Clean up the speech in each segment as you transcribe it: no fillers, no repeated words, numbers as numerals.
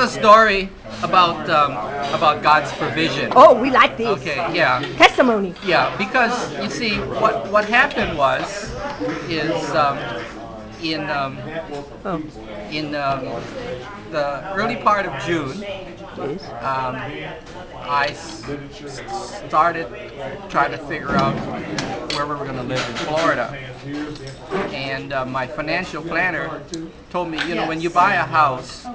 a story about God's provision. Oh, we like these. Okay, yeah. Testimony. Yeah, because you see, what happened is in the early part of June, I started trying to figure out where we were going to live in Florida. And my financial planner told me, when you buy a house,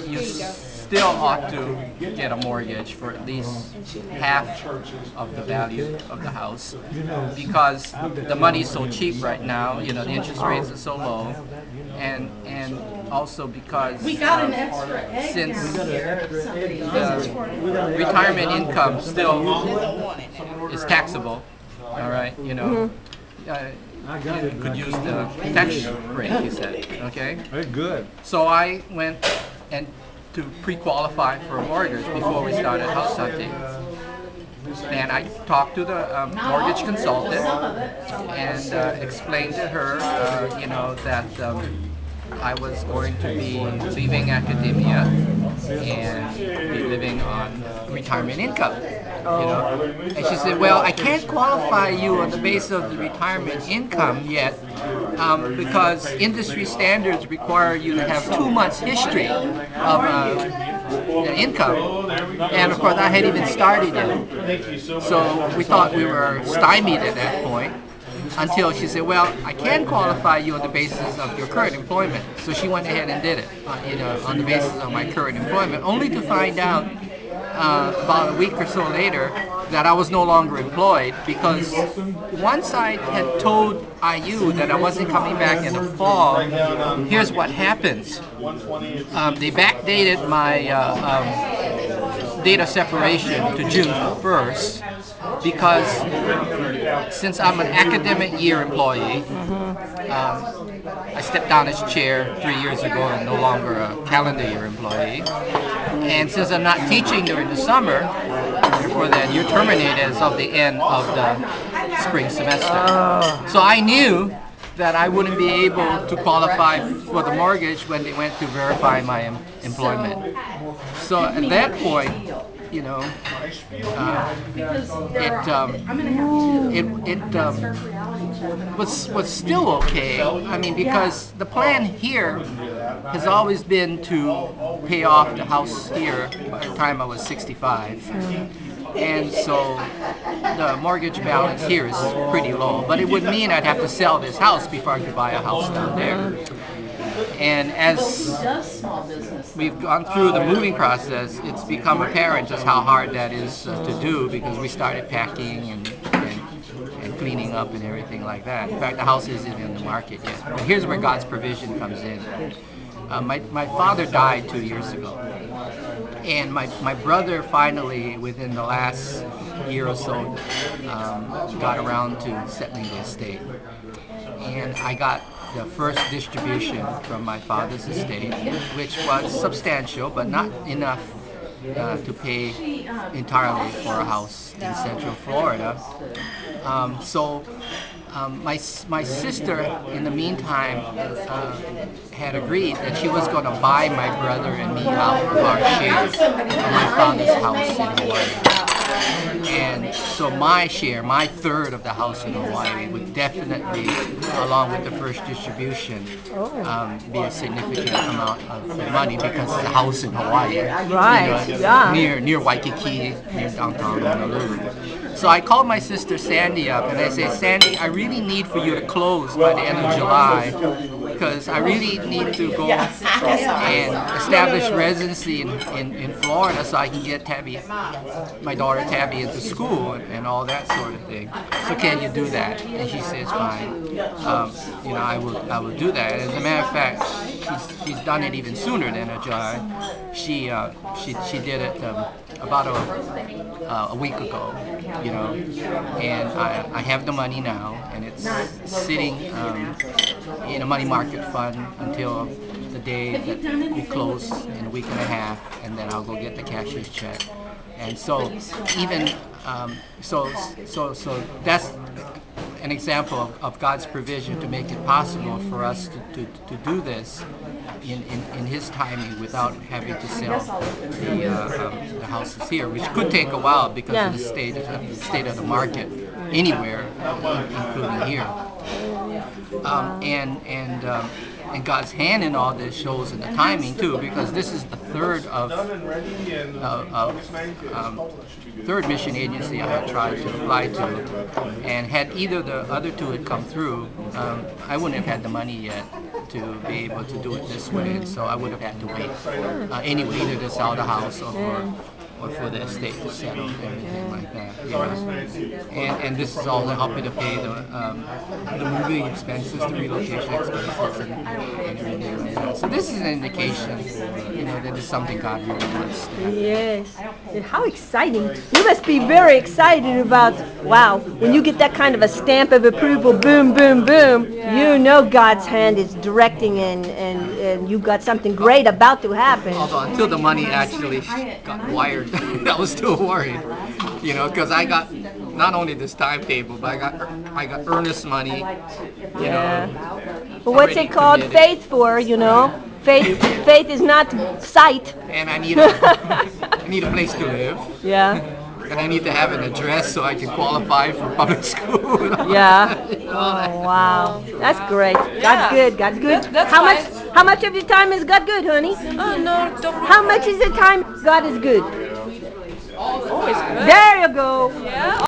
you still ought to get a mortgage for at least half of the value of the house, because the money's so cheap right now, the interest rates are so low, and also because since the retirement income still is taxable, all right, you could use the tax rate, he said, okay? Very good. So I went to pre-qualify for a mortgage before we started house hunting. And I talked to the mortgage consultant and explained to her, that I was going to be leaving academia and be living on retirement income. And she said, well, I can't qualify you on the basis of the retirement income yet, because industry standards require you to have 2 months history of income. And of course, I hadn't even started yet. So we thought we were stymied at that point, until she said, well, I can qualify you on the basis of your current employment. So she went ahead and did it, on the basis of my current employment, only to find out about a week or so later that I was no longer employed, because once I had told IU that I wasn't coming back in the fall, here's what happens. They backdated my date of separation to June 1st, because since I'm an academic year employee, I stepped down as chair 3 years ago and no longer a calendar year employee. And since I'm not teaching during the summer, therefore then you're terminated as of the end of the spring semester. So I knew that I wouldn't be able to qualify for the mortgage when they went to verify my employment. So at that point, was still okay. I mean, because the plan here has always been to pay off the house here by the time I was 65. And so the mortgage balance here is pretty low. But it would mean I'd have to sell this house before I could buy a house down there. And as we've gone through the moving process, it's become apparent just how hard that is to do, because we started packing and cleaning up and everything like that. In fact, the house isn't in the market yet. But here's where God's provision comes in. My father died 2 years ago. And my brother finally, within the last year or so, got around to settling the estate. And I got the first distribution from my father's estate, which was substantial, but not enough to pay entirely for a house in Central Florida. My sister, in the meantime, had agreed that she was going to buy my brother and me out of our share of my father's house in Hawaii. And so my share, my third of the house in Hawaii, would definitely, along with the first distribution, be a significant amount of money, because it's a house in Hawaii, near Waikiki, near downtown Honolulu. So I called my sister Sandy up and I said, Sandy, I really need for you to close by the end of July, because I really need to go and establish residency in Florida so I can get my daughter Tabby into school and all that sort of thing. So can you do that? And she says, fine. I will do that. As a matter of fact, she's done it even sooner than July. She did it about a week ago, and I have the money now, and it's sitting in a money market fund until the day that we close in a week and a half, and then I'll go get the cashier's check. And so even so that's an example of God's provision to make it possible for us to do this. in his timing without having to sell the houses here, which could take a while because of the state of the market anywhere, including here. And God's hand in all this shows in the timing too, because this is the third mission agency I had tried to apply to, and had either the other two had come through, I wouldn't have had the money yet to be able to do it this way, and so I would have had to wait anyway, either to sell the house or for the estate to settle and everything like that. And this is all to help me to pay the moving expenses, the relocation expenses, and everything like that. So this is an indication, that it's something God really wants to happen. Yes. And how exciting. You must be very excited about, wow, when you get that kind of a stamp of approval, boom, boom, boom, God's hand is directing and you've got something great about to happen. Although until the money actually got wired, I was still worried, because I got not only this timetable, but I got earnest money, But what's it called? Committed. Faith for, Faith is not sight. And I need a place to live. Yeah. And I need to have an address so I can qualify for public school. Yeah. Oh, wow. That's great. God's good. God's good. How much of your time is God good, honey? Oh, no, don't. How much is the time God is good? Always good. There you go. Yeah.